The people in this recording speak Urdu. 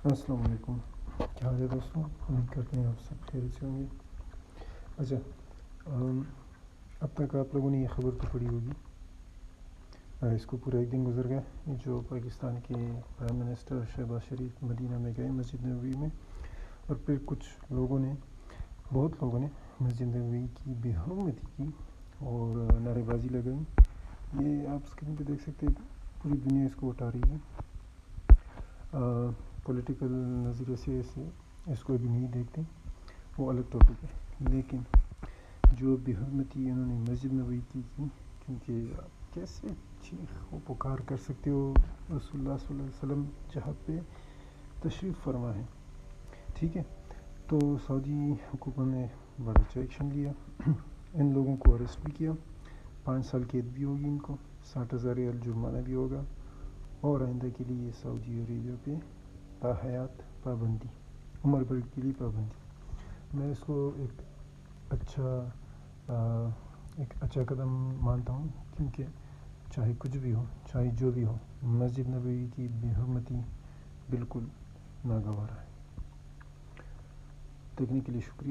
السلام علیکم، کیا حال ہے دوستوں؟ امید کرتے ہیں آپ سب خیریت سے ہوں گے۔ اچھا، اب تک آپ لوگوں نے یہ خبر تو پڑھی ہوگی، اس کو پورا ایک دن گزر گیا جو پاکستان کے پرائم منسٹر شہباز شریف مدینہ میں گئے مسجد نبوی میں، اور پھر بہت لوگوں نے مسجد نبوی کی بے حرمتی کی اور نعرے بازی لگائی۔ یہ آپ اسکرین پہ دیکھ سکتے ہیں، پوری دنیا اس کو اٹھا رہی ہے۔ پولیٹیکل نظریے سے اس کو ابھی نہیں دیکھتے، وہ الگ ٹاپک ہے، لیکن جو بے حرمتی انہوں نے مسجد نبوی کی کیونکہ کیسے چیخ و پکار کر سکتے ہو رسول اللہ صلی اللہ علیہ وسلم جہاں پہ تشریف فرما ہے، ٹھیک ہے؟ تو سعودی حکومت نے بڑا اچھا ایکشن لیا، ان لوگوں کو اریسٹ بھی کیا، 5 سال قید بھی ہوگی، ان کو 60,000 ریال جرمانہ بھی ہوگا، اور آئندہ کے لیے سعودی عربیہ پہ تاحیات پابندی، عمر بھر کے لیے پابندی۔ میں اس کو ایک اچھا قدم مانتا ہوں، کیونکہ چاہے کچھ بھی ہو، چاہے جو بھی ہو، مسجد نبوی کی بے حرمتی بالکل ناگوار ہے۔ دیکھنے کے لیے شکریہ۔